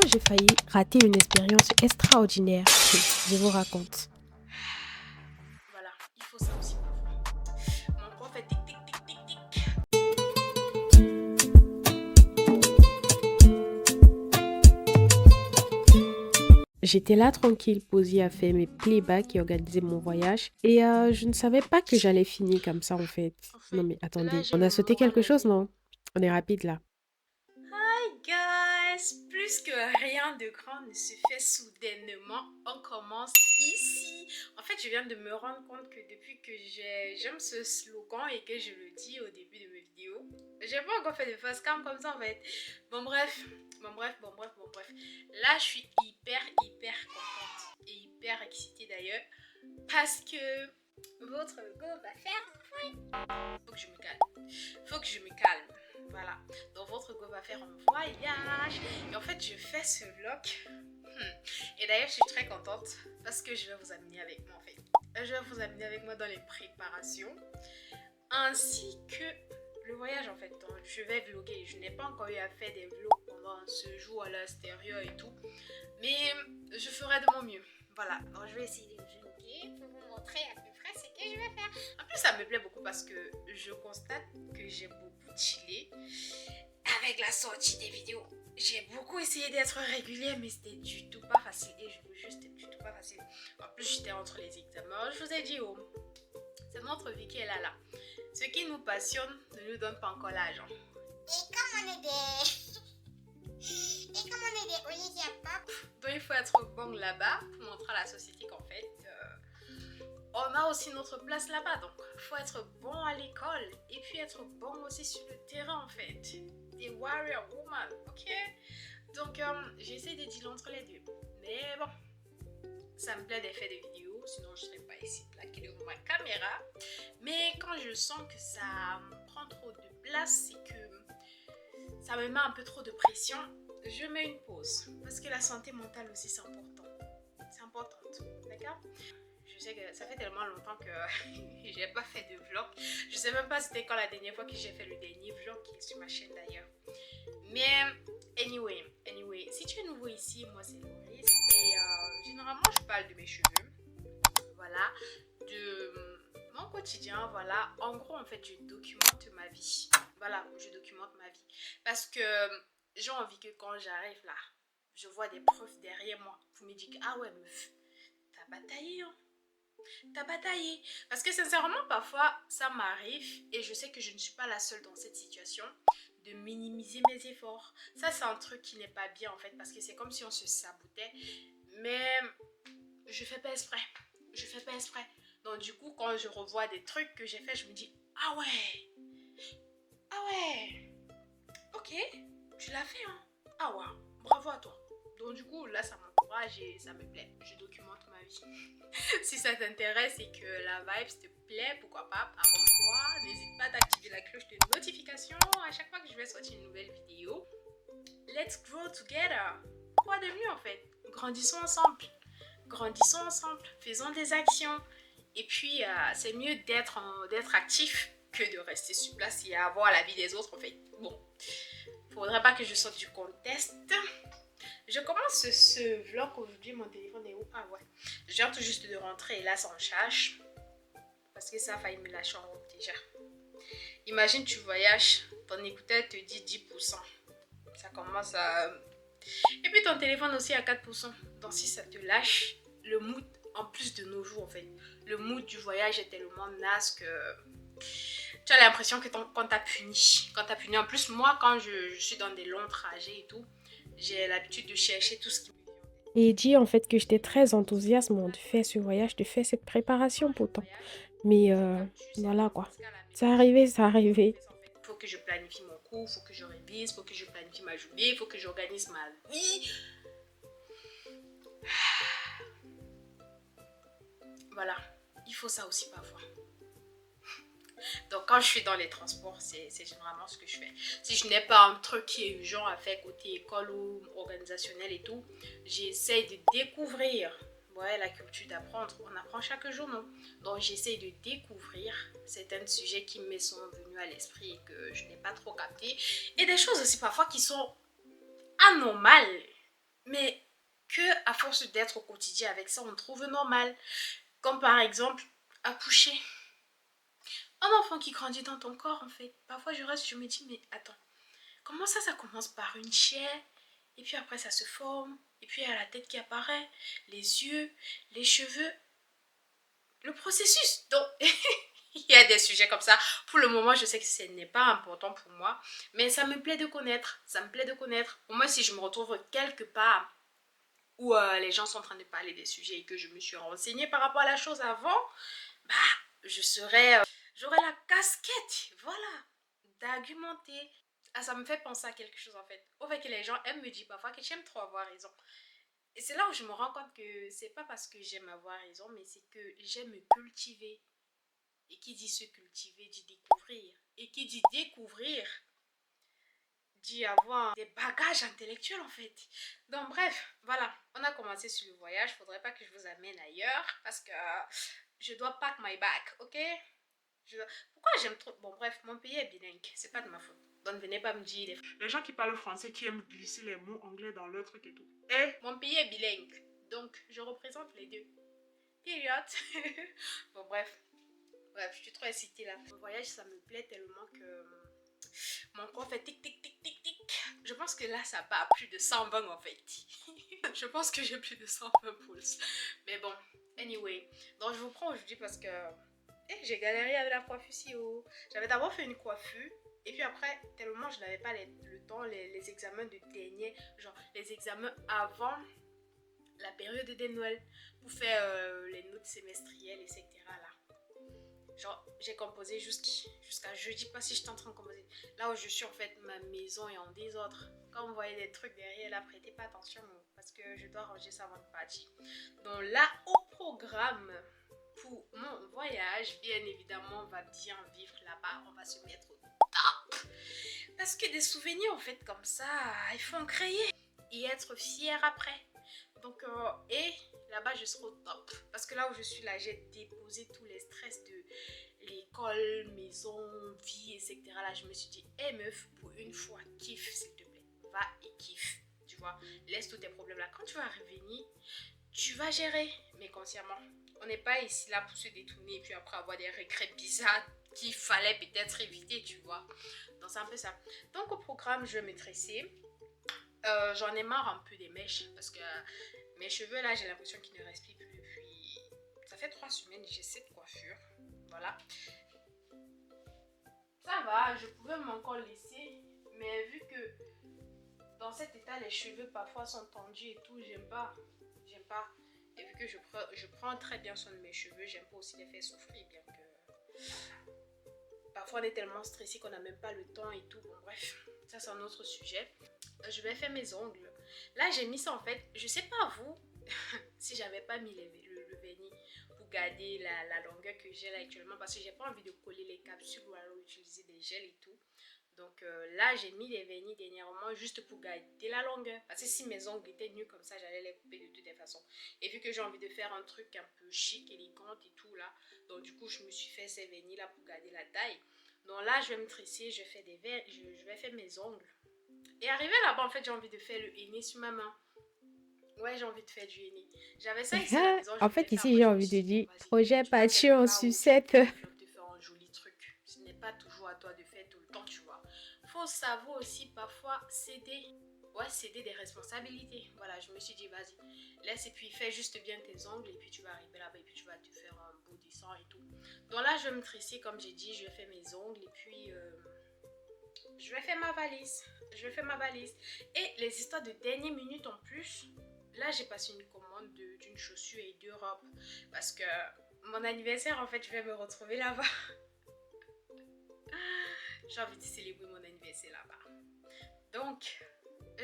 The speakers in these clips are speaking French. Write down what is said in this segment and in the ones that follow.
j'ai failli rater une expérience extraordinaire. Je vous raconte. Voilà, il faut ça aussi parfois. Mon corps fait tic tic tic tic tic. J'étais là tranquille, posée à faire mes playbacks et organiser mon voyage. Et je ne savais pas que j'allais finir comme ça en fait. En Non fait, mais là, attendez, j'ai on a le sauté moral quelque à chose, zéro. non? On est rapide là. Hi guys! Plus que rien de grand ne se fait soudainement, on commence ici. En fait, je viens de me rendre compte que depuis que j'aime ce slogan et que je le dis au début de mes vidéos, j'ai pas encore fait de facecam comme ça en fait. Bon bref. Là, je suis hyper contente et hyper excitée d'ailleurs parce que votre go va faire. Faut que je me calme. Voilà. Donc votre go va faire un voyage. Et en fait, je fais ce vlog. Et d'ailleurs, je suis très contente parce que je vais vous amener avec moi en fait. Je vais vous amener avec moi dans les préparations ainsi que le voyage en fait. Donc, je vais vlogger. Je n'ai pas encore eu à faire des vlogs pendant ce jour à l'extérieur et tout. Mais je ferai de mon mieux. Voilà. Donc, je vais essayer de vlogger pour vous montrer à peu près ce que je vais faire. En plus, ça me plaît beaucoup parce que je constate que j'ai beaucoup chillé avec la sortie des vidéos. J'ai beaucoup essayé d'être régulière, mais c'était du tout pas facile. Et je vous jure, c'était du tout pas facile. En plus, j'étais entre les examens. Je vous ai dit, oh, c'est notre vie qui est là. Ce qui nous passionne ne nous donne pas encore l'argent. Et comme on est des... Et comme on est des Olivia Pop, Donc, il faut être bon là-bas pour montrer à la société qu'en fait, on a aussi notre place là-bas. Donc, il faut être bon à l'école et puis être bon aussi sur le terrain en fait. Des warrior woman, ok? Donc, j'essaie de dealer entre les deux. Mais bon, ça me plaît de faire des vidéos, sinon je ne serais pas ici plaquée devant ma caméra. Mais quand je sens que ça me prend trop de place et que ça me met un peu trop de pression, je mets une pause. Parce que la santé mentale aussi, c'est important. C'est important, d'accord? Je sais que ça fait tellement longtemps que j'ai pas fait de vlog. Je sais même pas c'était quand la dernière fois que j'ai fait le dernier vlog qui est sur ma chaîne d'ailleurs. Mais anyway, si tu es nouveau ici, moi c'est Loris et généralement je parle de mes cheveux, voilà, de mon quotidien, voilà. En gros en fait je documente ma vie, voilà, je documente ma vie parce que j'ai envie que quand j'arrive là, je vois des preuves derrière moi. Vous me dites ah ouais meuf, t'as bataillé hein. T'as bataillé. Parce que sincèrement, parfois, ça m'arrive et je sais que je ne suis pas la seule dans cette situation de minimiser mes efforts. Ça, c'est un truc qui n'est pas bien en fait parce que c'est comme si on se sabotait. Mais je fais pas exprès. Je fais pas exprès. Donc du coup, quand je revois des trucs que j'ai fait, je me dis ah ouais. Ah ouais. Ok. Tu l'as fait hein. Ah ouais. Bravo à toi. Donc du coup, là, ça m'encourage et ça me plaît. Je documente ma vie. Si ça t'intéresse et que la vibe te plaît, pourquoi pas, abonne-toi. N'hésite pas d'activer la cloche de notification à chaque fois que je vais sortir une nouvelle vidéo. Let's grow together. Quoi de mieux en fait? Grandissons ensemble. Grandissons ensemble. Faisons des actions. Et puis, c'est mieux d'être actif que de rester sur place et avoir la vie des autres en fait. Bon, faudrait pas que je sorte du contexte. Je commence ce vlog aujourd'hui, mon téléphone est où? Ah ouais. Je viens tout juste de rentrer et là ça en charge. Parce que ça a failli me lâcher en route déjà. Imagine tu voyages, ton écouteur te dit 10%. Ça commence à... Et puis ton téléphone aussi à 4%. Donc si ça te lâche, le mood, en plus de nos jours en fait, le mood du voyage est tellement naze que... Tu as l'impression que qu'on t'a puni. Quand t'as puni. En plus, moi, quand je suis dans des longs trajets et tout, j'ai l'habitude de chercher tout ce qui me vient en tête. Et dit en fait que j'étais très enthousiaste de faire ce voyage, de faire cette préparation pourtant. Mais voilà quoi. Ça arrivait, ça arrivait. Il faut que je planifie mon cours, il faut que je révise, il faut que je planifie ma journée, il faut que j'organise ma vie. Voilà, il faut ça aussi parfois. Donc quand je suis dans les transports, c'est généralement ce que je fais. Si je n'ai pas un truc qui est urgent à faire côté école ou organisationnel et tout, j'essaye de découvrir la culture d'apprendre. On apprend chaque jour, non? Donc j'essaye de découvrir certains sujets qui me sont venus à l'esprit et que je n'ai pas trop capté. Et des choses aussi parfois qui sont anormales. mais que à force d'être au quotidien avec ça, on trouve normal. Comme par exemple, accoucher. Un enfant qui grandit dans ton corps, en fait. Parfois, je me dis, mais attends, comment ça commence par une chair, et puis après, ça se forme, et puis il y a la tête qui apparaît, les yeux, les cheveux, le processus. Donc, il y a des sujets comme ça. Pour le moment, je sais que ce n'est pas important pour moi, mais ça me plaît de connaître. Ça me plaît de connaître. Au moins, si je me retrouve quelque part où les gens sont en train de parler des sujets et que je me suis renseignée par rapport à la chose avant, bah, je serais, j'aurais la casquette, voilà, d'argumenter. Ah, ça me fait penser à quelque chose en fait. Au fait que les gens aiment me dire parfois que j'aime trop avoir raison. Et c'est là où je me rends compte que c'est pas parce que j'aime avoir raison, mais c'est que j'aime me cultiver. Et qui dit se cultiver dit découvrir. Et qui dit découvrir dit avoir des bagages intellectuels en fait. Donc bref, voilà, on a commencé sur le voyage. Faudrait pas que je vous amène ailleurs parce que je dois pack my bag, ok? Pourquoi j'aime trop... Bon bref, mon pays est bilingue, c'est pas de ma faute. Donc venez pas me dire les gens qui parlent français qui aiment glisser les mots anglais dans leur truc et tout. Et mon pays est bilingue, donc je représente les deux. Period. Bon bref, je suis trop excitée là. Le voyage ça me plaît tellement que mon corps fait tic tic tic tic tic. Je pense que là ça bat à plus de 120 en fait. Je pense que j'ai plus de 120 pouces. Mais bon, anyway. Donc je vous prends aujourd'hui parce que j'ai galéré avec la coiffure si haut. J'avais d'abord fait une coiffure. Et puis après, tellement je n'avais pas le temps, les examens de dernier, genre les examens avant la période de Noël pour faire les notes semestrielles, etc. là. Genre, j'ai composé jusqu'à jeudi, pas si j'étais en train de composer. Là où je suis, en fait, ma maison est en désordre. Quand vous voyez des trucs derrière, là, prêtez pas attention, parce que je dois ranger ça avant de partir. Donc là, au programme pour mon voyage, bien évidemment, on va bien vivre là-bas. On va se mettre au top. Parce que des souvenirs, en fait, comme ça, il faut en créer et être fier après. Donc, et là-bas, je serai au top. Parce que là où je suis là, j'ai déposé tous les stress de l'école, maison, vie, etc. Là, je me suis dit, hé meuf, pour une fois, kiffe, s'il te plaît. Va et kiffe. Tu vois, laisse tous tes problèmes là. Quand tu vas revenir, tu vas gérer, mais consciemment. On n'est pas ici là pour se détourner et puis après avoir des regrets bizarres qu'il fallait peut-être éviter, tu vois. Donc, c'est un peu ça. Donc, au programme, je vais me tresser. J'en ai marre un peu des mèches parce que mes cheveux là j'ai l'impression qu'ils ne respirent plus. Puis ça fait 3 semaines que j'ai cette coiffure. Voilà. Ça va, je pouvais m'encore laisser. Mais vu que dans cet état les cheveux parfois sont tendus et tout, j'aime pas. Et vu que je prends très bien soin de mes cheveux, j'aime pas aussi les faire souffrir. Bien que parfois on est tellement stressé qu'on n'a même pas le temps et tout. Bon bref, ça c'est un autre sujet. Je vais faire mes ongles. Là j'ai mis ça en fait, je sais pas vous, si j'avais pas mis le vernis pour garder la longueur que j'ai là actuellement, parce que j'ai pas envie de coller les capsules ou alors utiliser des gels et tout. Donc là j'ai mis les vernis dernièrement juste pour garder la longueur, parce que si mes ongles étaient nus comme ça j'allais les couper de toutes les façons. Et vu que j'ai envie de faire un truc un peu chic, élégant et tout là, donc du coup je me suis fait ces vernis là pour garder la taille. Donc là je vais me tresser, je vais faire mes ongles. Et arrivé là-bas, en fait, j'ai envie de faire le henné sur ma main. Ouais, j'ai envie de faire du henné. J'avais ça ici à la maison, je En voulais fait, faire. ici, Moi, j'ai je me envie suis de dit, bon, dire, vas-y, projet tu vas parti quelque en part où tu sucette. viens de faire un joli truc. Ce n'est pas toujours à toi de faire tout le temps, tu vois. Faut savoir aussi parfois céder. Ouais, céder des responsabilités. Voilà, je me suis dit, vas-y, laisse et puis fais juste bien tes ongles et puis tu vas arriver là-bas et puis tu vas te faire un beau dessin et tout. Donc là, je vais me tresser, comme j'ai dit, je vais faire mes ongles et puis je vais faire ma valise. Et les histoires de dernière minute en plus, là j'ai passé une commande d'une chaussure et 2 robes. Parce que mon anniversaire, en fait, je vais me retrouver là-bas. J'ai envie de célébrer mon anniversaire là-bas. Donc,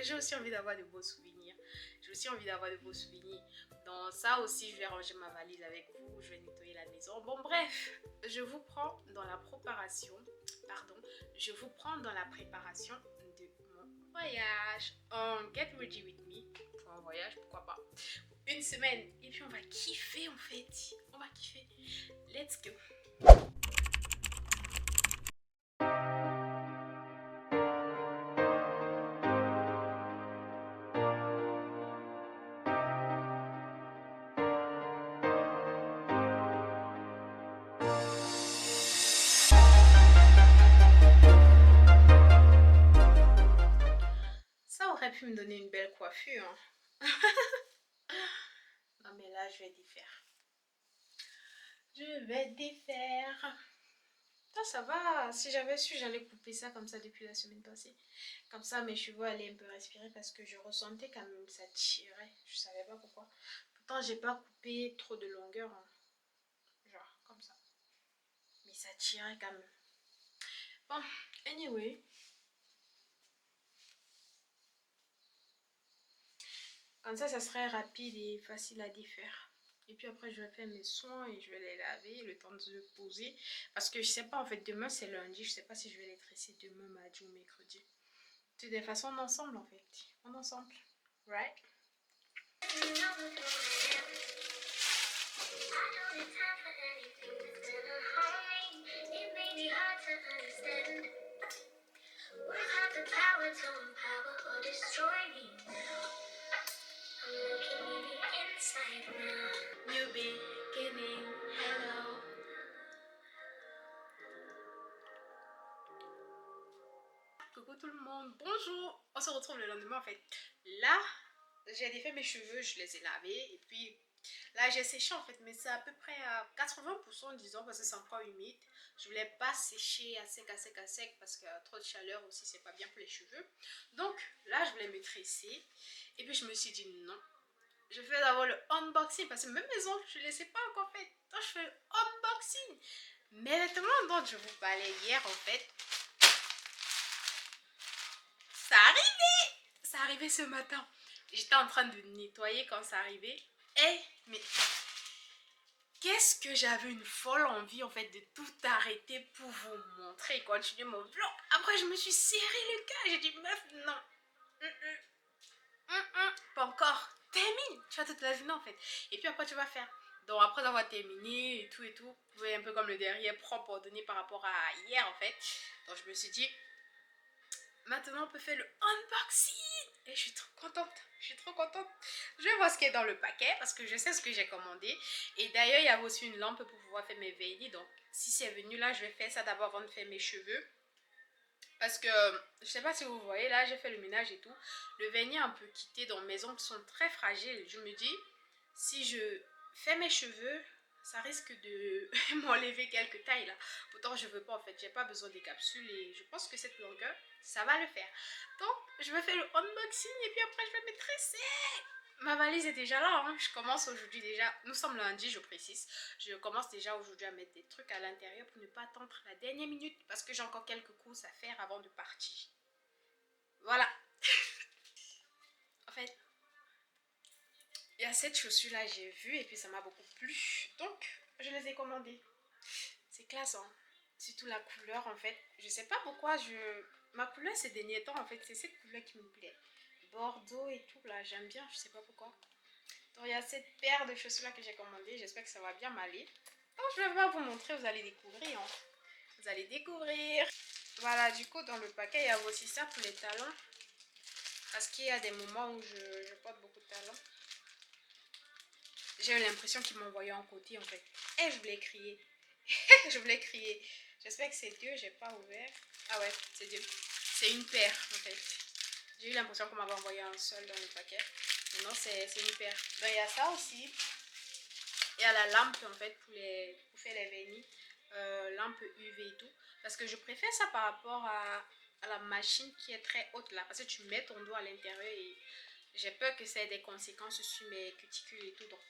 j'ai aussi envie d'avoir de beaux souvenirs. Donc ça aussi, je vais ranger ma valise avec vous. Je vais nettoyer la maison. Bon, bref, je vous prends dans la préparation. De mon voyage. Get ready with me. Pour un voyage, pourquoi pas. Une semaine. Et puis on va kiffer en fait. Let's go. a pu me donner une belle coiffure. Hein. Non mais là, je vais défaire. Je vais défaire. Ça va. Si j'avais su, j'allais couper ça comme ça depuis la semaine passée. Comme ça, mes cheveux allaient un peu respirer parce que je ressentais quand même que ça tirait. Je savais pas pourquoi. Pourtant, j'ai pas coupé trop de longueur. Hein. Genre, comme ça. Mais ça tirait quand même. Bon, anyway. Comme ça serait rapide et facile à défaire. Et puis après, je vais faire mes soins et je vais les laver, le temps de se poser. Parce que je sais pas, en fait, demain c'est lundi. Je sais pas si je vais les tresser demain, mardi ou mercredi. De toutes les façons, on est ensemble, en fait. On est ensemble. Right? New beginning, hello. Coucou tout le monde, bonjour. On se retrouve le lendemain en fait. Là, j'ai défait mes cheveux, je les ai lavés et puis là j'ai séché en fait, mais c'est à peu près à 80% disons parce que c'est encore humide. Je voulais pas sécher à sec, à sec, à sec parce que trop de chaleur aussi c'est pas bien pour les cheveux. Donc là je voulais me tresser et puis je me suis dit non. Je fais d'abord le unboxing parce que même mes ongles je les ai pas encore fait. Donc je fais le unboxing. Mais les vêtements dont je vous parlais hier en fait, ça arrivait ce matin. J'étais en train de nettoyer quand ça arrivait. Et mais qu'est-ce que j'avais une folle envie en fait de tout arrêter pour vous montrer et continuer mon vlog. Après je me suis serré le cœur. J'ai dit meuf non. Pas encore. Termine. Tu vas te terminer en fait. Et puis après tu vas faire. Donc après avoir terminé et tout, vous voyez un peu comme le derrière propre ordonné par rapport à hier en fait. Donc je me suis dit maintenant, on peut faire le unboxing. Et je suis trop contente. Je suis trop contente. Je vais voir ce qui est dans le paquet parce que je sais ce que j'ai commandé. Et d'ailleurs, il y a aussi une lampe pour pouvoir faire mes vernis. Donc, si c'est venu là, je vais faire ça d'abord avant de faire mes cheveux. Parce que, je sais pas si vous voyez, là, j'ai fait le ménage et tout. Le vernis est un peu quitté. Donc, mes ongles sont très fragiles. Je me dis, si je fais mes cheveux, ça risque de m'enlever quelques tailles là. Pourtant je veux pas en fait, j'ai pas besoin des capsules et je pense que cette longueur, ça va le faire. Donc je vais faire le unboxing et puis après je vais me tresser. Ma valise est déjà là, hein. Je commence aujourd'hui déjà, nous sommes lundi je précise. Je commence déjà aujourd'hui à mettre des trucs à l'intérieur pour ne pas attendre la dernière minute parce que j'ai encore quelques courses à faire avant de partir. Voilà. En fait, il y a cette chaussure là, j'ai vu et puis ça m'a beaucoup plu. Donc, je les ai commandées. C'est classe, hein. Surtout la couleur en fait. Je sais pas pourquoi ma couleur ces derniers temps en fait, c'est cette couleur qui me plaît. Bordeaux et tout là, j'aime bien, je sais pas pourquoi. Donc, il y a cette paire de chaussures là que j'ai commandée. J'espère que ça va bien m'aller. Donc, je vais pas vous montrer, vous allez découvrir. Hein. Vous allez découvrir. Voilà, du coup, dans le paquet, il y a aussi ça pour les talons. Parce qu'il y a des moments où je porte beaucoup de talons. J'ai eu l'impression qu'ils m'envoyaient en côté en fait. Et je voulais crier. Je voulais crier. J'espère que c'est Dieu, j'ai pas ouvert. Ah ouais, c'est Dieu. C'est une paire en fait. J'ai eu l'impression qu'on m'avait envoyé un seul dans le paquet. Mais non, c'est une paire. Donc il y a ça aussi. Il y a la lampe en fait pour faire les vernis. Lampe UV et tout. Parce que je préfère ça par rapport à la machine qui est très haute là. Parce que tu mets ton doigt à l'intérieur et j'ai peur que ça ait des conséquences sur mes cuticules et tout. Donc.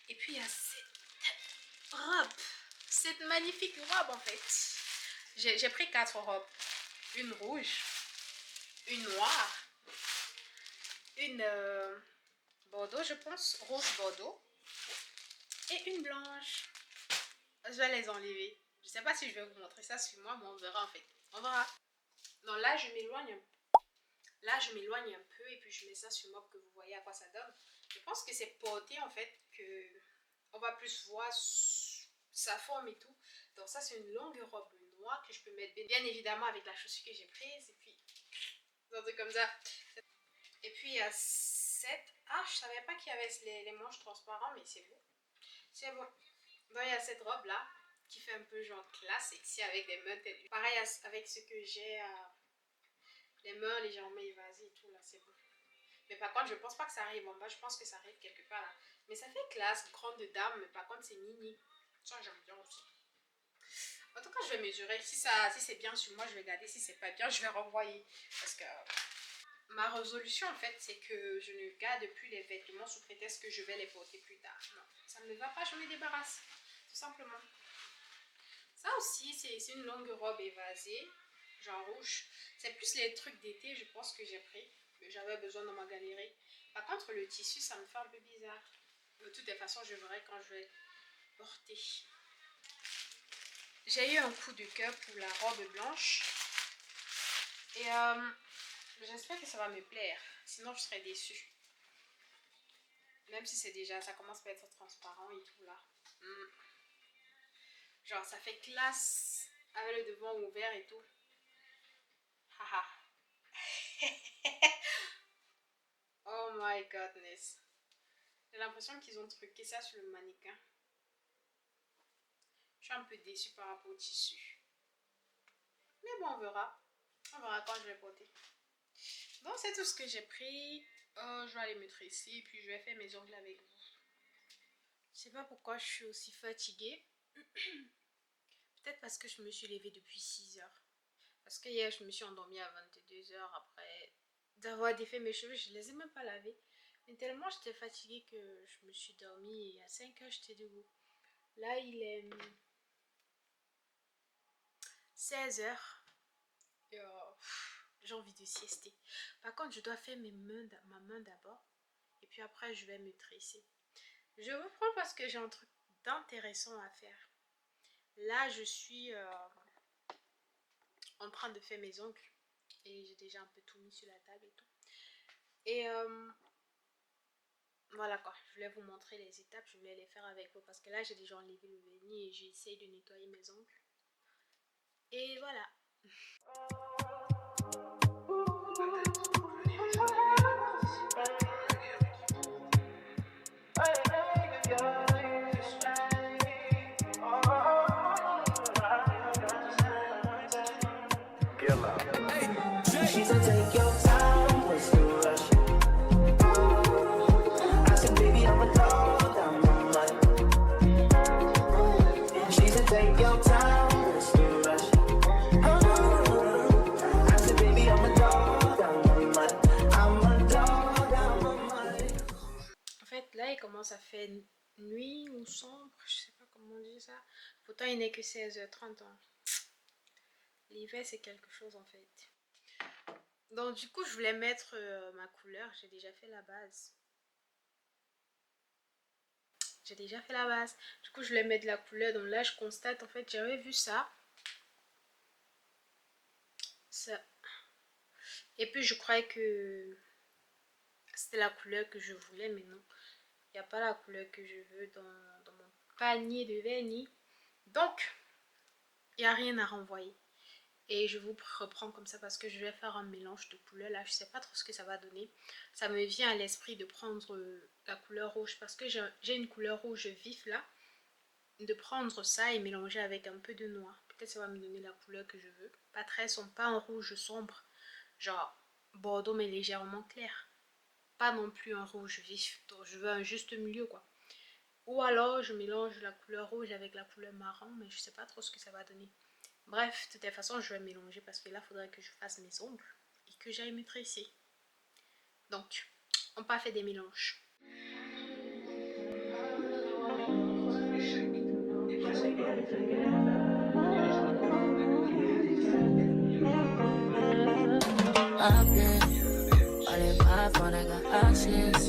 Et puis il y a cette robe. Cette magnifique robe en fait. J'ai pris 4 robes. Une rouge, une noire, une bordeaux je pense, rose bordeaux et une blanche. Je vais les enlever. Je sais pas si je vais vous montrer ça sur moi, mais on verra en fait. On verra. Donc là je m'éloigne un peu. Là je m'éloigne un peu et puis je mets ça sur moi pour que vous voyez à quoi ça donne. Je pense que c'est porté en fait que on va plus voir sa forme et tout. Donc ça c'est une longue robe noire que je peux mettre bien évidemment avec la chaussure que j'ai prise. Et puis un truc comme ça. Et puis il y a cette... Ah je savais pas qu'il y avait les manches transparents mais c'est bon. C'est bon. Donc il y a cette robe là qui fait un peu genre classe sexy avec des meubles. Pareil avec ce que j'ai les mains légèrement évasées et tout là, c'est bon. Mais par contre, je pense pas que ça arrive en bas, je pense que ça arrive quelque part là. Mais ça fait classe, grande dame, mais par contre, c'est mini. Ça, j'aime bien aussi. En tout cas, je vais mesurer. Si c'est bien sur moi, je vais garder. Si c'est pas bien, je vais renvoyer. Parce que ma résolution, en fait, c'est que je ne garde plus les vêtements sous prétexte que je vais les porter plus tard. Non, ça ne me va pas, je me débarrasse. Tout simplement. Ça aussi, c'est une longue robe évasée, genre rouge. C'est plus les trucs d'été, je pense, que j'ai pris. Que j'avais besoin dans ma galerie. Par contre, le tissu, ça me fait un peu bizarre. De toutes les façons, je verrai quand je vais porter. J'ai eu un coup de cœur pour la robe blanche. Et j'espère que ça va me plaire. Sinon, je serais déçue. Même si c'est déjà, ça commence à être transparent et tout là. Genre, ça fait classe avec le devant ouvert et tout. Haha. Oh my godness. J'ai l'impression qu'ils ont truqué ça sur le mannequin. Je suis un peu déçue par rapport au tissu. Mais bon, on verra. On verra quand je vais porter. Donc, c'est tout ce que j'ai pris. Je vais aller me tresser. Puis, je vais faire mes ongles avec vous. Je sais pas pourquoi je suis aussi fatiguée. Peut-être parce que je me suis levée depuis 6 heures. Parce que hier, je me suis endormie à 22 heures après d'avoir défait mes cheveux. Je ne les ai même pas lavés. Mais tellement j'étais fatiguée que je me suis dormie et à 5 heures, j'étais debout. Là, il est 16 heures. Et j'ai envie de siester. Par contre, je dois faire ma main d'abord. Et puis après, je vais me tresser. Je reprends parce que j'ai un truc d'intéressant à faire. Là, je suis en train de faire mes ongles. Et j'ai déjà un peu tout mis sur la table et tout. Et voilà quoi. Je voulais vous montrer les étapes. Je voulais les faire avec vous. Parce que là, j'ai déjà enlevé le vernis. Et j'essaye de nettoyer mes ongles. Et voilà. She said, take your time, what's the rush? I said, baby, I'm a dog, I'm a mutt. She said, take your time, what's the rush? I said, baby, I'm a dog, I'm a mutt. I'm a dog, I'm a mutt. En fait, là, il commence à faire nuit ou sombre, je sais pas comment on dit ça. Pourtant, il n'est que 16h30. Hein. L'hiver, c'est quelque chose en fait. Donc, du coup, je voulais mettre ma couleur. J'ai déjà fait la base. Du coup, je voulais mettre la couleur. Donc là, je constate, en fait, j'avais vu ça. Et puis, je croyais que c'était la couleur que je voulais, mais non. Il n'y a pas la couleur que je veux dans mon panier de vernis. Donc, il n'y a rien à renvoyer. Et je vous reprends comme ça parce que je vais faire un mélange de couleurs. Là, je sais pas trop ce que ça va donner. Ça me vient à l'esprit de prendre la couleur rouge parce que j'ai une couleur rouge vif là. De prendre ça et mélanger avec un peu de noir. Peut-être ça va me donner la couleur que je veux. Pas très sombre, pas un rouge sombre. Genre bordeaux mais légèrement clair. Pas non plus un rouge vif. Donc je veux un juste milieu quoi. Ou alors je mélange la couleur rouge avec la couleur marron. Mais je sais pas trop ce que ça va donner. Bref, de toute façon, je vais mélanger parce que là, il faudrait que je fasse mes ongles et que j'aille me tresser. Donc, on part faire des mélanges. I've been all in my phone, I got options.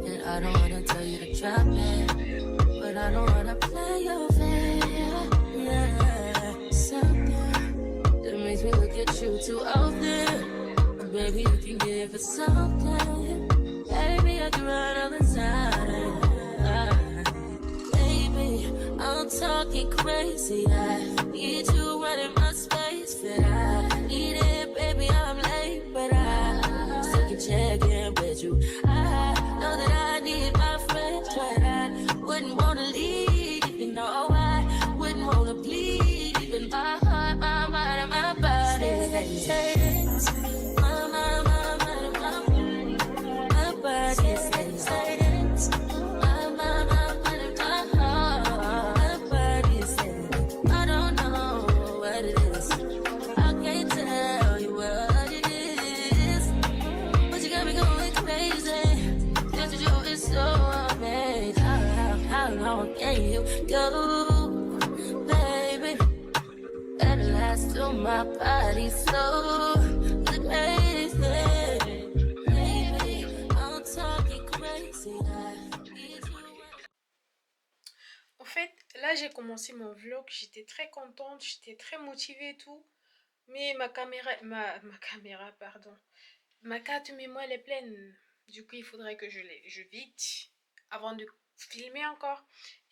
And I don't wanna tell you to drop it, but I don't wanna play your fair. Yeah, something that makes me look at you too often. Baby, you can give it something. Baby, I can run all the time. Baby, I'm talking crazy. I need you running my space, but I need it, baby. I'm late, but I still can check in with you. I know that I need my friends, but I wouldn't wanna leave. You know, I wouldn't wanna bleed. Even my heart, my mind, and my body. Stays, my you, baby. At last to my body so crazy. Baby, I'm talking crazy. En fait, là j'ai commencé mon vlog, j'étais très contente, j'étais très motivée et tout. Mais ma caméra, pardon. Ma carte mémoire elle est pleine. Du coup, il faudrait que je vide avant de filmer encore.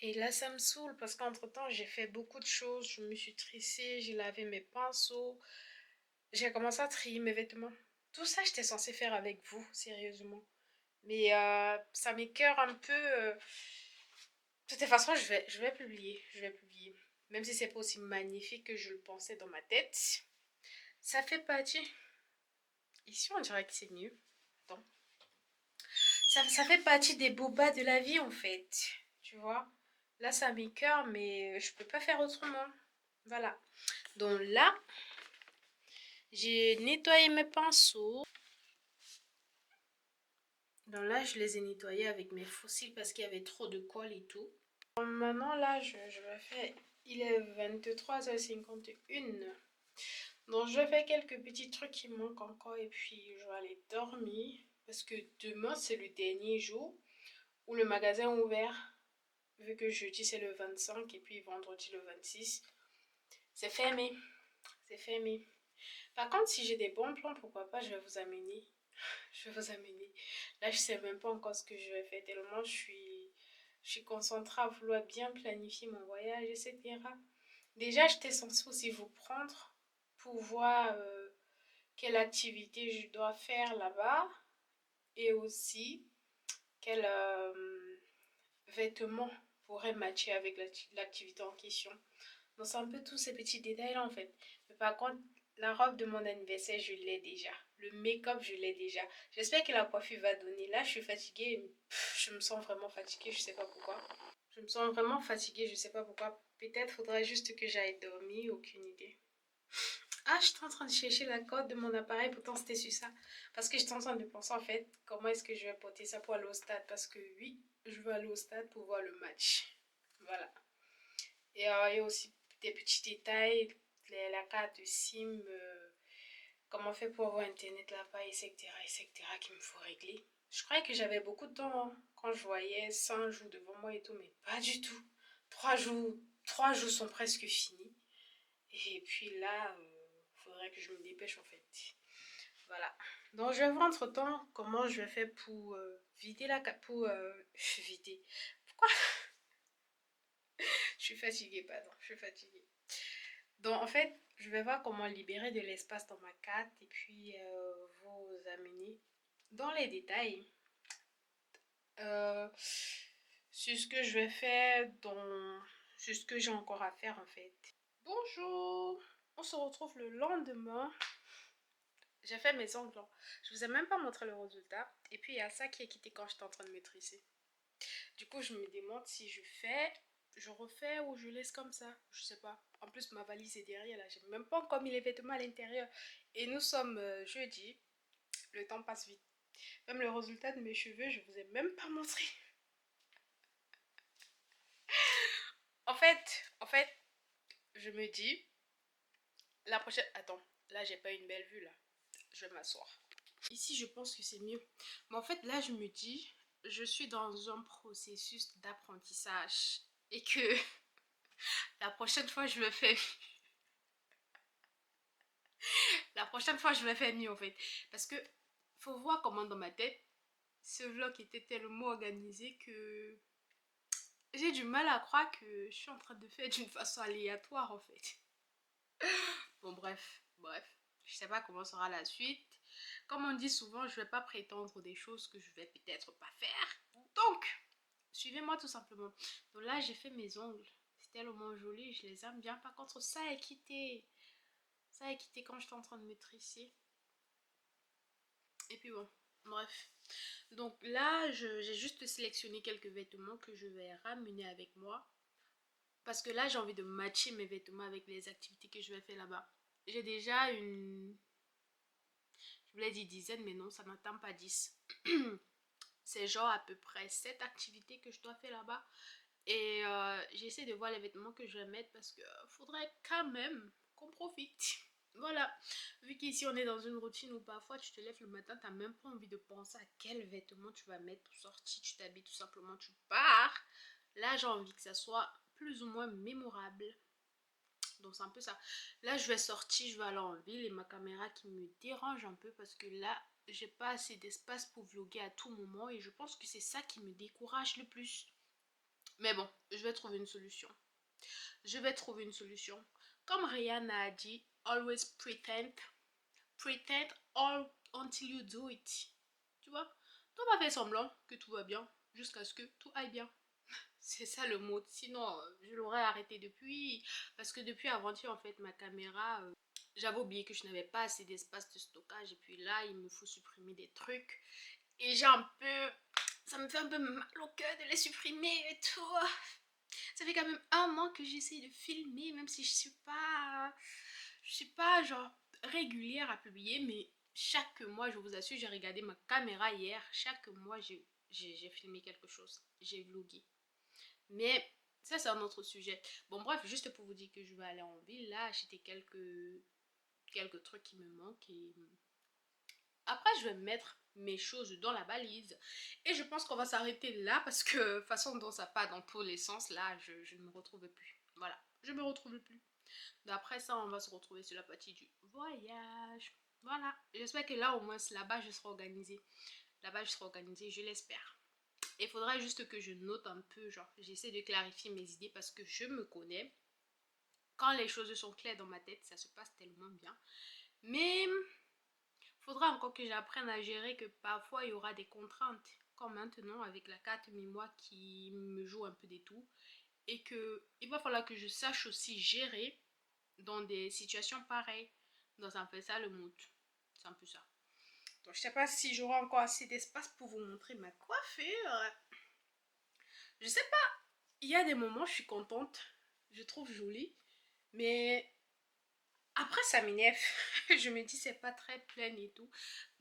Et là, ça me saoule parce qu'entre-temps, j'ai fait beaucoup de choses. Je me suis tressée, j'ai lavé mes pinceaux. J'ai commencé à trier mes vêtements. Tout ça, j'étais censée faire avec vous, sérieusement. Mais ça m'écœure un peu. De toute façon, je vais publier. Je vais publier. Même si c'est pas aussi magnifique que je le pensais dans ma tête. Ça fait partie. Ici, on dirait que c'est mieux. Attends. Ça fait partie des bobas de la vie, en fait. Tu vois. Là, ça m'écœure, mais je peux pas faire autrement. Voilà. Donc là, j'ai nettoyé mes pinceaux. Donc là, je les ai nettoyés avec mes fossiles parce qu'il y avait trop de colle et tout. Donc maintenant, là, je vais faire... Il est 23h51. Donc je vais faire quelques petits trucs qui manquent encore et puis je vais aller dormir. Parce que demain, c'est le dernier jour où le magasin est ouvert. Vu que jeudi, c'est le 25 et puis vendredi, le 26. C'est fermé. C'est fermé. Par contre, si j'ai des bons plans, pourquoi pas, je vais vous amener. Je vais vous amener. Là, je sais même pas encore ce que je vais faire tellement je suis concentrée à vouloir bien planifier mon voyage, etc. Déjà, j'étais censée aussi vous prendre pour voir quelle activité je dois faire là-bas et aussi quel vêtement pourrait matcher avec l'activité en question. Donc, c'est un peu tous ces petits détails-là en fait. Mais par contre, la robe de mon anniversaire, je l'ai déjà. Le make-up, je l'ai déjà. J'espère que la coiffure va donner. Là, je suis fatiguée. Je me sens vraiment fatiguée, je sais pas pourquoi. Je me sens vraiment fatiguée, je sais pas pourquoi. Peut-être faudra juste que j'aille dormir, aucune idée. Ah, j'étais en train de chercher la corde de mon appareil, pourtant c'était sur ça. Parce que j'étais en train de penser en fait, comment est-ce que je vais porter ça pour aller au stade. Parce que oui, je veux aller au stade pour voir le match. Voilà. Et il y a aussi des petits détails, la carte de SIM, comment on fait pour avoir internet là-bas, etc., qu'il me faut régler. Je croyais que j'avais beaucoup de temps hein, quand je voyais 5 jours devant moi et tout, mais pas du tout. 3 jours sont presque finis. Et puis là, faudrait que je me dépêche en fait. Voilà. Donc je vais voir entre temps comment je vais faire pour vider la carte. Pour vider. Pourquoi? Je suis fatiguée, pardon. Je suis fatiguée. Donc en fait, je vais voir comment libérer de l'espace dans ma carte et puis vous amener dans les détails sur ce que je vais faire, sur ce que j'ai encore à faire en fait. Bonjour, on se retrouve le lendemain. J'ai fait mes ongles. Je vous ai même pas montré le résultat. Et puis il y a ça qui est quitté quand j'étais en train de me tresser. Du coup, je me demande si je refais ou je laisse comme ça. Je sais pas. En plus, ma valise est derrière là. J'ai même pas encore mis les vêtements à l'intérieur. Et nous sommes jeudi. Le temps passe vite. Même le résultat de mes cheveux, je vous ai même pas montré. En fait, je me dis, la prochaine... Attends, là, j'ai pas une belle vue, là. Je vais m'asseoir. Ici, je pense que c'est mieux. Mais en fait, là, je me dis, je suis dans un processus d'apprentissage. Et que la prochaine fois, je vais faire... La prochaine fois, je vais faire mieux, en fait. Parce que, faut voir comment dans ma tête, ce vlog était tellement organisé que... J'ai du mal à croire que je suis en train de faire d'une façon aléatoire, en fait. Bon, bref. Je sais pas comment sera la suite. Comme on dit souvent, je vais pas prétendre des choses que je vais peut-être pas faire. Donc, suivez-moi tout simplement. Donc là, j'ai fait mes ongles. C'est tellement joli, je les aime bien. Par contre, ça a quitté. Ça a quitté quand j'étais en train de me tresser. Et puis bon, bref. Donc là, j'ai juste sélectionné quelques vêtements que je vais ramener avec moi. Parce que là, j'ai envie de matcher mes vêtements avec les activités que je vais faire là-bas. J'ai déjà une... Je voulais dire dizaine, mais non, ça n'atteint pas 10. C'est genre à peu près 7 activités que je dois faire là-bas. Et j'essaie de voir les vêtements que je vais mettre parce que faudrait quand même qu'on profite. Voilà, vu qu'ici on est dans une routine où parfois tu te lèves le matin, t'as même pas envie de penser à quel vêtement tu vas mettre pour sortir, tu t'habilles tout simplement, tu pars. Là j'ai envie que ça soit plus ou moins mémorable. Donc c'est un peu ça. Là je vais sortir, je vais aller en ville et ma caméra qui me dérange un peu parce que là j'ai pas assez d'espace pour vlogger à tout moment et je pense que c'est ça qui me décourage le plus. Mais bon, je vais trouver une solution. Je vais trouver une solution. Comme Rihanna a dit, always pretend. Pretend all until you do it. Tu vois? On va faire semblant que tout va bien jusqu'à ce que tout aille bien. C'est ça le mot. Sinon, je l'aurais arrêté depuis. Parce que depuis avant-hier, en fait, ma caméra, j'avais oublié que je n'avais pas assez d'espace de stockage. Et puis là, il me faut supprimer des trucs. Et j'ai un peu... Ça me fait un peu mal au cœur de les supprimer et tout. Ça fait quand même un an que j'essaie de filmer, même si je suis pas genre régulière à publier, mais chaque mois, je vous assure, j'ai regardé ma caméra hier, chaque mois j'ai filmé quelque chose, j'ai vlogué. Mais ça c'est un autre sujet. Bon bref, juste pour vous dire que je vais aller en ville, là acheter quelques trucs qui me manquent et après je vais mettre mes choses dans la valise et je pense qu'on va s'arrêter là parce que façon dont ça part dans tous les sens là je ne me retrouve plus, voilà, je me retrouve plus. D'après ça on va se retrouver sur la partie du voyage, voilà. J'espère que là au moins là-bas je serai organisée, je l'espère. Il faudra juste que je note un peu, genre j'essaie de clarifier mes idées parce que je me connais, quand les choses sont claires dans ma tête ça se passe tellement bien, mais faudra encore que j'apprenne à gérer que parfois il y aura des contraintes, comme maintenant avec la carte mémoire qui me joue un peu des tours. Et que il va falloir que je sache aussi gérer dans des situations pareilles. Donc ça me fait ça le mood. C'est un peu ça. Donc je sais pas si j'aurai encore assez d'espace pour vous montrer ma coiffure. Je sais pas. Il y a des moments je suis contente. Je trouve jolie. Mais après ça m'énerve. Je me dis c'est pas très plein et tout.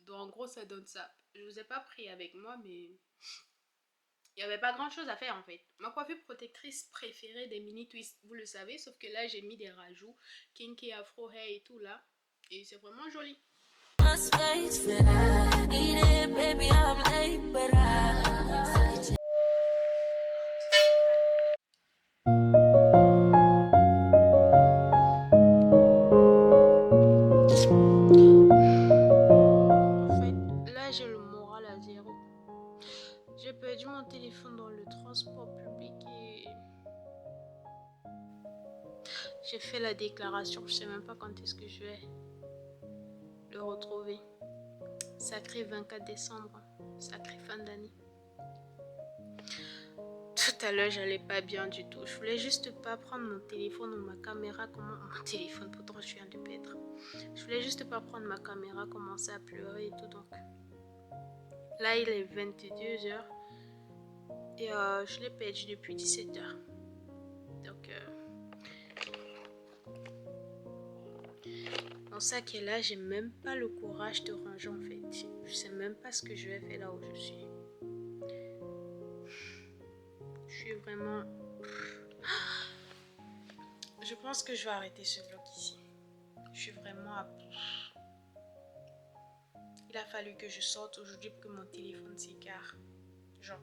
Donc en gros ça donne ça. Je vous ai pas pris avec moi mais il n'y avait pas grand chose à faire en fait. Ma coiffure protectrice préférée des mini twists, vous le savez, sauf que là j'ai mis des rajouts, kinky afro hair et tout là. Et c'est vraiment joli. My space, but I need it, baby. I'm late, but I En fait, là j'ai le moral à zéro. J'ai perdu mon téléphone dans le transport public et j'ai fait la déclaration. Je sais même pas quand est-ce que je vais le retrouver. Sacré 24 décembre, sacré fin d'année. Tout à l'heure, j'allais pas bien du tout. Je voulais juste pas prendre mon téléphone ou ma caméra. Mon téléphone, pourtant je viens de perdre. Je voulais juste pas prendre ma caméra, commencer à pleurer et tout. Donc là, il est 22h et je l'ai perdu depuis 17h. Donc mon sac est là. J'ai même pas le courage de ranger en fait. Je sais même pas ce que je vais faire là où je suis. Je suis vraiment... Je pense que je vais arrêter ce vlog ici. Je suis vraiment à bout. Il a fallu que je sorte aujourd'hui pour que mon téléphone s'égare. Genre,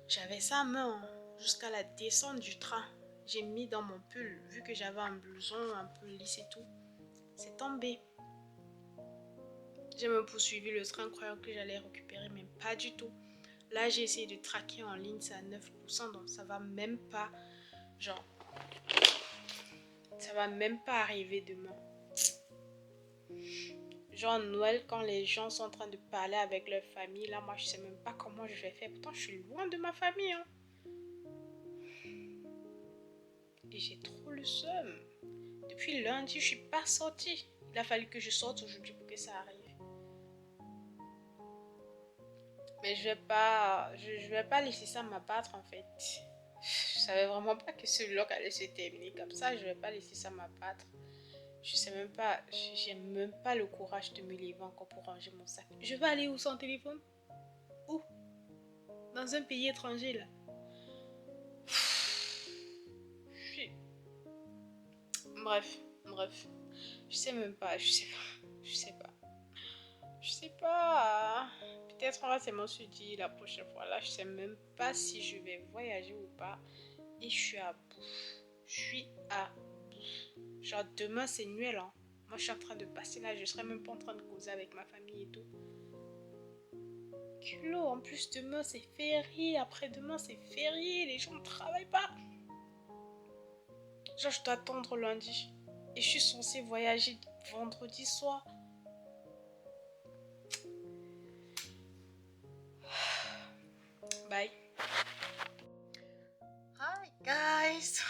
j'avais ça en main jusqu'à la descente du train. J'ai mis dans mon pull, vu que j'avais un blouson un peu lisse et tout. C'est tombé. J'ai même poursuivi le train croyant que j'allais récupérer, mais pas du tout. Là, j'ai essayé de traquer en ligne, c'est à 9%, donc ça va même pas, genre, ça va même pas arriver demain. Genre Noël, quand les gens sont en train de parler avec leur famille, là, moi, je sais même pas comment je vais faire. Pourtant, je suis loin de ma famille, hein. Et j'ai trop le seum. Depuis lundi, je suis pas sortie. Il a fallu que je sorte aujourd'hui pour que ça arrive. Mais je vais pas laisser ça m'abattre en fait. Je savais vraiment pas que ce vlog allait se terminer comme ça. Je vais pas laisser ça m'abattre. Je sais même pas, j'ai même pas le courage de me lever encore pour ranger mon sac. Je vais aller où sans téléphone? Où? Dans un pays étranger là. Bref, bref. Je sais même pas, je sais pas. Je sais pas. Je sais pas. Peut-être on va seulement se dire la prochaine fois. Là, je sais même pas si je vais voyager ou pas. Et je suis à bout. Je suis à bout. Genre demain c'est Noël, hein. Moi je suis en train de passer là, je serai même pas en train de causer avec ma famille et tout. Culot, en plus demain c'est férié, après-demain c'est férié, les gens ne travaillent pas. Genre je dois attendre lundi. Et je suis censée voyager vendredi soir. Bye. Hi guys.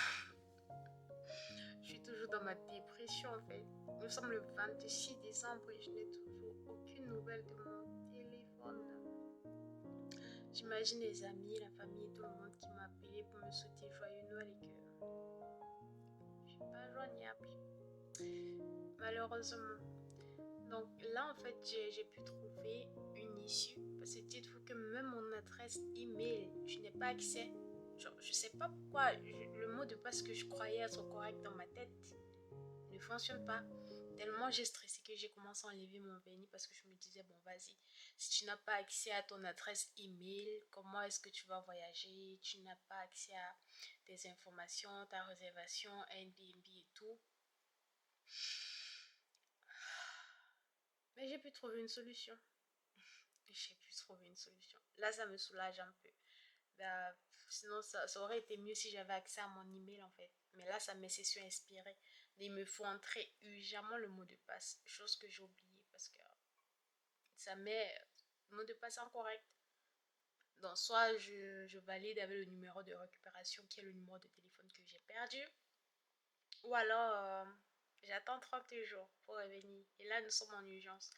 Je suis toujours dans ma dépression en fait. Nous sommes le 26 décembre et je n'ai toujours aucune nouvelle de mon téléphone. J'imagine les amis, la famille, tout le monde qui m'a appelé pour me souhaiter joyeux Noël et que je suis pas joignable. Malheureusement. Donc là en fait j'ai pu trouver une issue. Parce que dites-vous que même mon adresse email, je n'ai pas accès. Genre, je sais pas pourquoi le mot de passe que je croyais être correct dans ma tête ne fonctionne pas. Tellement j'ai stressé que j'ai commencé à enlever mon vernis parce que je me disais, bon vas-y, si tu n'as pas accès à ton adresse email, comment est-ce que tu vas voyager? Tu n'as pas accès à tes informations, ta réservation, Airbnb et tout. Mais j'ai pu trouver une solution. J'ai pu trouver une solution. Là, ça me soulage un peu. Bah, sinon, ça aurait été mieux si j'avais accès à mon email en fait. Mais là, ça m'est session inspirée. Il me faut entrer urgemment le mot de passe. Chose que j'ai oublié parce que ça met le mot de passe incorrect. Donc, soit je valide avec le numéro de récupération qui est le numéro de téléphone que j'ai perdu. Ou alors, j'attends 30 jours pour revenir. Et là, nous sommes en urgence.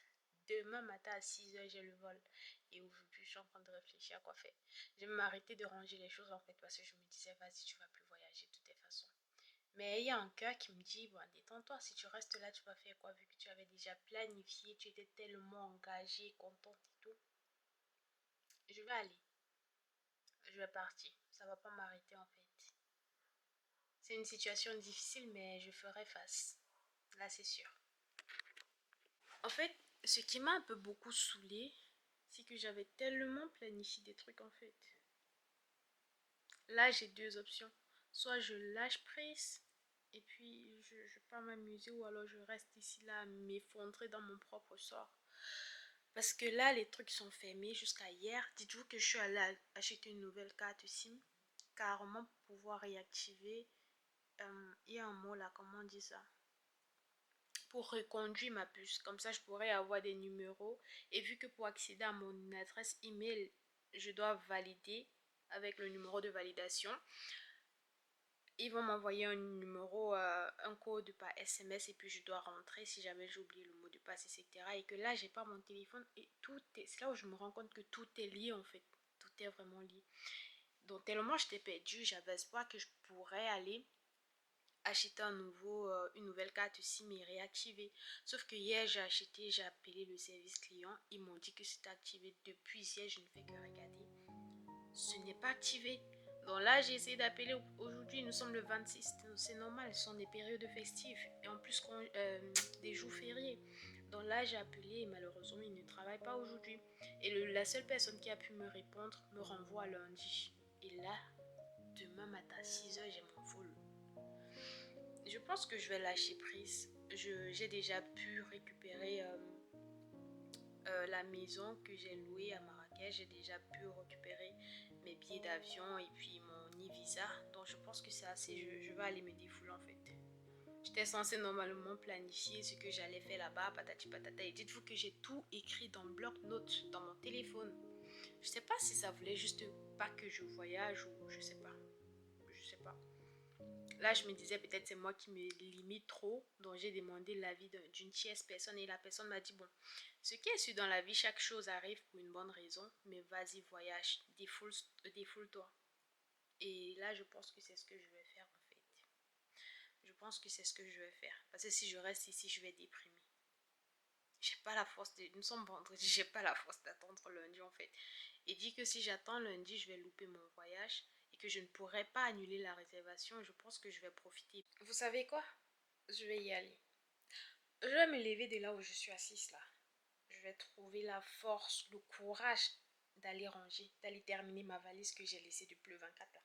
Demain matin à 6h, j'ai le vol. Et aujourd'hui, je suis en train de réfléchir à quoi faire. Je vais m'arrêter de ranger les choses en fait parce que je me disais, vas-y, tu vas plus voyager de toutes les façons. Mais il y a un cœur qui me dit, bon, détends-toi, si tu restes là, tu vas faire quoi vu que tu avais déjà planifié, tu étais tellement engagée, contente et tout. Je vais aller. Je vais partir. Ça va pas m'arrêter en fait. C'est une situation difficile, mais je ferai face. Là, c'est sûr. En fait, ce qui m'a un peu beaucoup saoulée, c'est que j'avais tellement planifié des trucs en fait. Là, j'ai deux options. Soit je lâche prise et puis je pars m'amuser ou alors je reste ici là à m'effondrer dans mon propre sort. Parce que là, les trucs sont fermés jusqu'à hier. Dites-vous que je suis allée acheter une nouvelle carte SIM. Carrément pour pouvoir réactiver. Il y a un mot là, comment on dit ça? Pour reconduire ma puce. Comme ça, je pourrais avoir des numéros. Et vu que pour accéder à mon adresse email, je dois valider avec le numéro de validation. Ils vont m'envoyer un numéro, un code par SMS et puis je dois rentrer si jamais j'ai oublié le mot de passe, etc. Et que là, j'ai pas mon téléphone et tout est... C'est là où je me rends compte que tout est lié en fait. Tout est vraiment lié. Donc tellement j'étais perdue, j'avais espoir que je pourrais aller acheter une nouvelle carte SIM et réactiver. Sauf que hier, j'ai appelé le service client. Ils m'ont dit que c'était activé depuis hier, je ne fais que regarder. Ce n'est pas activé. Donc là, j'ai essayé d'appeler aujourd'hui, nous sommes le 26, c'est normal, ce sont des périodes festives et en plus des jours fériés. Donc là, j'ai appelé et malheureusement, ils ne travaillent pas aujourd'hui. Et la seule personne qui a pu me répondre me renvoie à lundi. Et là, demain matin à 6h, j'ai mon vol. Je pense que je vais lâcher prise. J'ai déjà pu récupérer la maison que j'ai louée à Marrakech. J'ai déjà pu récupérer mes billets d'avion et puis mon e-visa. Donc je pense que c'est assez. Je vais aller me défouler en fait. J'étais censée normalement planifier ce que j'allais faire là-bas, patati patata. Et dites-vous que j'ai tout écrit dans bloc-notes dans mon téléphone. Je sais pas si ça voulait juste pas que je voyage ou je sais pas. Je sais pas. Là, je me disais peut-être c'est moi qui me limite trop. Donc, j'ai demandé l'avis d'une tierce personne et la personne m'a dit, bon, ce qui est sûr dans la vie, chaque chose arrive pour une bonne raison. Mais vas-y, voyage, défoule-toi. Et là, je pense que c'est ce que je vais faire en fait. Je pense que c'est ce que je vais faire. Parce que si je reste ici, je vais déprimer. J'ai pas la force de... Nous sommes vendredi, j'ai pas la force d'attendre lundi en fait. Et dit que si j'attends lundi, je vais louper mon voyage et que je ne pourrai pas annuler la réservation. Je pense que je vais profiter. Vous savez quoi? je vais y aller. Je vais me lever de là où je suis assise là. Je vais trouver la force, le courage d'aller ranger, d'aller terminer ma valise que j'ai laissée depuis le 24 là.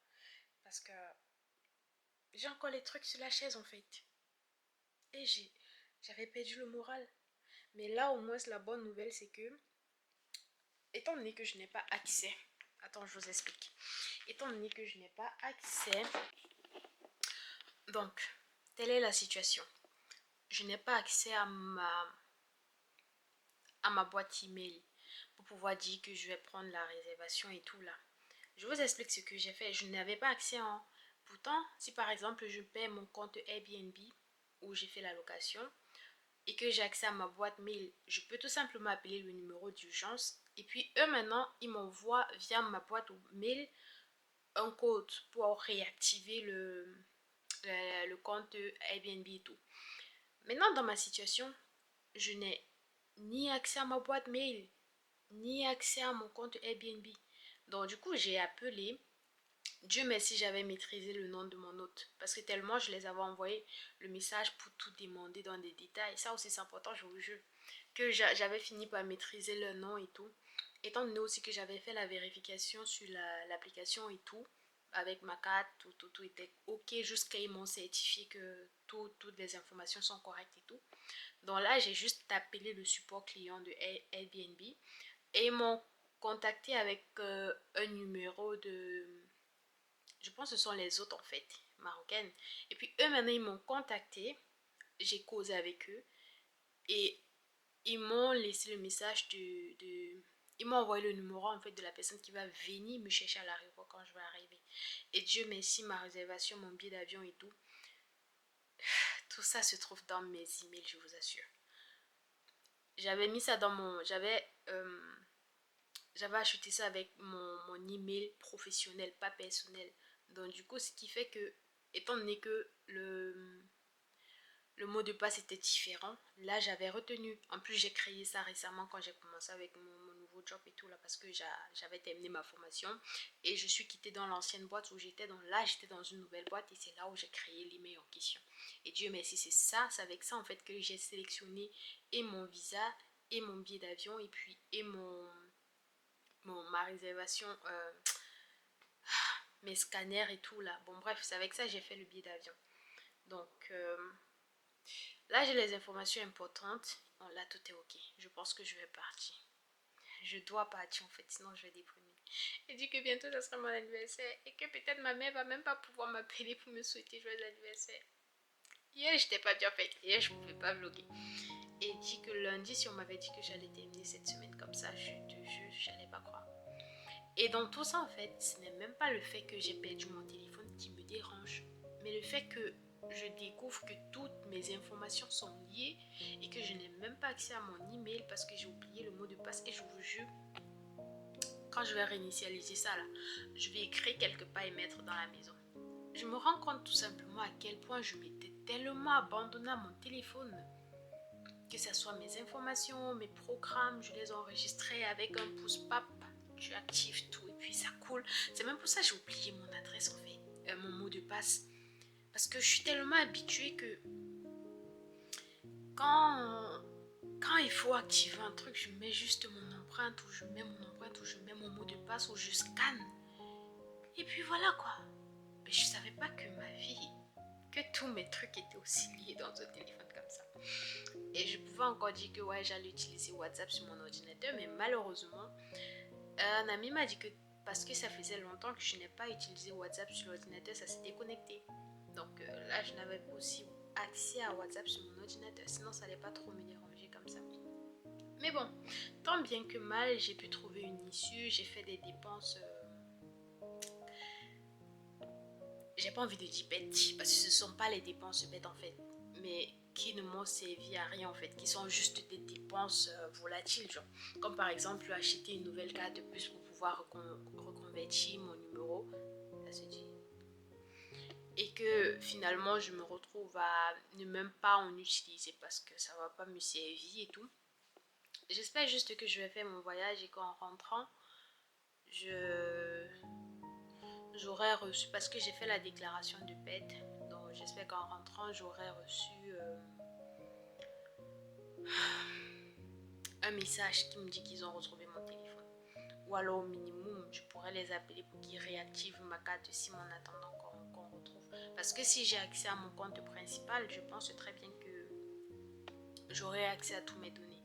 Parce que j'ai encore les trucs sur la chaise en fait. Et j'avais perdu le moral. Mais là au moins la bonne nouvelle c'est que, étant donné que je n'ai pas accès, attends je vous explique. Étant donné que je n'ai pas accès, donc telle est la situation. Je n'ai pas accès à ma boîte email pour pouvoir dire que je vais prendre la réservation et tout là. Je vous explique ce que j'ai fait. Je n'avais pas accès en... Pourtant, si par exemple je paie mon compte Airbnb où j'ai fait la location et que j'ai accès à ma boîte mail, je peux tout simplement appeler le numéro d'urgence et puis eux maintenant, ils m'envoient via ma boîte mail un code pour réactiver le compte Airbnb et tout. Maintenant, dans ma situation, je n'ai ni accès à ma boîte mail, ni accès à mon compte Airbnb. Donc du coup, j'ai appelé. Dieu merci, j'avais maîtrisé le nom de mon hôte. Parce que tellement je les avais envoyé le message pour tout demander dans des détails. Ça aussi c'est important, je vous jure. Que j'avais fini par maîtriser le nom et tout. Étant donné aussi que j'avais fait la vérification sur l'application et tout. Avec ma carte, tout était ok. Jusqu'à ils m'ont certifié que toutes les informations sont correctes et tout. Donc là, j'ai juste appelé le support client de Airbnb. Et ils m'ont contacté avec un numéro de... Je pense que ce sont les autres en fait, marocaines. Et puis eux maintenant ils m'ont contacté. J'ai causé avec eux. Et ils m'ont laissé le message ils m'ont envoyé le numéro en fait de la personne qui va venir me chercher à l'aéroport quand je vais arriver. Et Dieu merci, ma réservation, mon billet d'avion et tout. Tout ça se trouve dans mes emails, je vous assure. J'avais mis ça dans mon... J'avais acheté ça avec mon email professionnel, pas personnel. Donc du coup, ce qui fait que, étant donné que le mot de passe était différent, là j'avais retenu. En plus, j'ai créé ça récemment quand j'ai commencé avec mon nouveau job et tout là, parce que j'avais terminé ma formation et je suis quittée dans l'ancienne boîte où j'étais. Donc là, j'étais dans une nouvelle boîte et c'est là où j'ai créé l'email en question. Et Dieu merci, c'est avec ça en fait que j'ai sélectionné et mon visa et mon billet d'avion et puis et ma réservation, mes scanners et tout là. Bon bref, c'est avec ça que j'ai fait le billet d'avion. Donc là j'ai les informations importantes. Bon là tout est ok. Je pense que je vais partir. Je dois partir en fait, sinon je vais déprimer. Il dit que bientôt ça sera mon anniversaire et que peut-être ma mère va même pas pouvoir m'appeler pour me souhaiter joyeux anniversaire. Hier j'étais pas bien faite, hier je pouvais pas vlogger. Et il dit que lundi, si on m'avait dit que j'allais terminer cette semaine comme ça, je te jure, j'allais pas croire. Et dans tout ça en fait, ce n'est même pas le fait que j'ai perdu mon téléphone qui me dérange, mais le fait que je découvre que toutes mes informations sont liées et que je n'ai même pas accès à mon email parce que j'ai oublié le mot de passe. Et je vous jure, quand je vais réinitialiser ça là, je vais écrire quelque part et mettre dans la maison. Je me rends compte tout simplement à quel point je m'étais tellement abandonnée à mon téléphone. Que ce soit mes informations, mes programmes, je les enregistrais avec un pouce-pape. Tu actives tout et puis ça coule. C'est même pour ça que j'ai oublié mon adresse en fait, mon mot de passe. Parce que je suis tellement habituée que quand il faut activer un truc, je mets juste mon empreinte ou je mets mon mot de passe ou je scanne. Et puis voilà quoi. Mais je savais pas que ma vie, que tous mes trucs étaient aussi liés dans un téléphone comme ça. Et je pouvais encore dire que ouais, j'allais utiliser WhatsApp sur mon ordinateur, mais malheureusement, un ami m'a dit que parce que ça faisait longtemps que je n'ai pas utilisé WhatsApp sur l'ordinateur, ça s'est déconnecté. Donc là, je n'avais pas aussi accès à WhatsApp sur mon ordinateur, sinon ça n'allait pas trop me déranger comme ça. Mais bon, tant bien que mal, j'ai pu trouver une issue, j'ai fait des dépenses... J'ai pas envie de dire bêtes, parce que ce sont pas les dépenses bêtes en fait, mais qui ne m'ont servi à rien en fait, qui sont juste des dépenses volatiles, genre. Comme par exemple acheter une nouvelle carte de plus pour pouvoir reconvertir mon numéro, ça se dit. Et que finalement je me retrouve à ne même pas en utiliser parce que ça va pas me servir et tout. J'espère juste que je vais faire mon voyage et qu'en rentrant, j'aurais reçu, parce que j'ai fait la déclaration de paie, donc j'espère qu'en rentrant, j'aurai reçu un message qui me dit qu'ils ont retrouvé mon téléphone. Ou alors au minimum, je pourrais les appeler pour qu'ils réactivent ma carte SIM en attendant qu'on retrouve. Parce que si j'ai accès à mon compte principal, je pense très bien que j'aurai accès à tous mes données.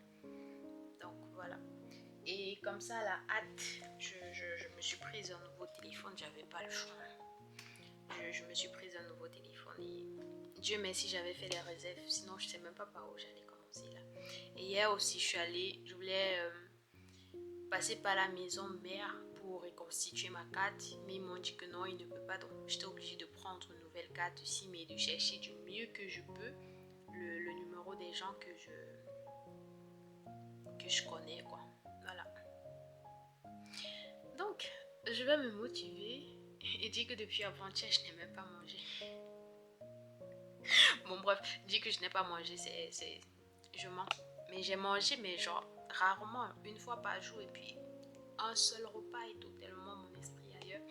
Donc voilà. Et comme ça, à la hâte, je me suis prise un nouveau téléphone. J'avais pas le choix. Je me suis prise un nouveau téléphone. Et Dieu merci, j'avais fait les réserves. Sinon, je sais même pas par où j'allais commencer là. Et hier aussi, je voulais passer par la maison mère pour reconstituer ma carte. Mais ils m'ont dit que non, ils ne peuvent pas. Donc, j'étais obligée de prendre une nouvelle carte SIM et de chercher du mieux que je peux le numéro des gens que je connais, quoi. Voilà. Donc, je vais me motiver et dire que depuis avant-hier, je n'ai même pas mangé. Bon, bref, dire que je n'ai pas mangé, je mens. Mais j'ai mangé, mais genre, rarement, une fois par jour, et puis un seul repas et tout, tellement mon esprit ailleurs.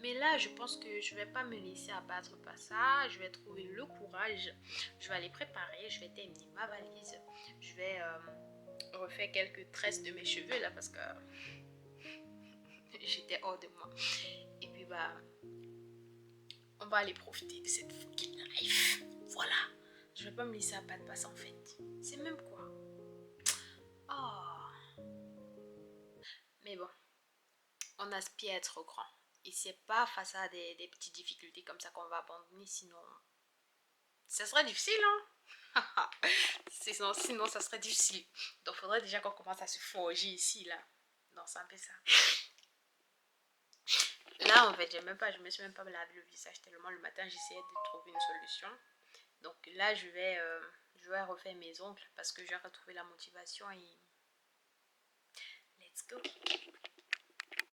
Mais là, je pense que je vais pas me laisser abattre par ça. Je vais trouver le courage. Je vais aller préparer, je vais terminer ma valise. Je vais refaire quelques tresses de mes cheveux là parce que j'étais hors de moi. Et puis bah, on va aller profiter de cette fucking life. Voilà. Je vais pas me laisser abattre par ça en fait. C'est même quoi. Oh. Mais bon, on aspire à être grand. Et c'est pas face à des petites difficultés comme ça qu'on va abandonner, sinon ça serait difficile, hein. sinon ça serait difficile. Donc faudrait déjà qu'on commence à se forger ici, là. Non, c'est un peu ça. Là, en fait, je me suis même pas lavé le visage tellement le matin, j'essayais de trouver une solution. Donc là, je vais refaire mes ongles parce que j'ai retrouvé la motivation et let's go.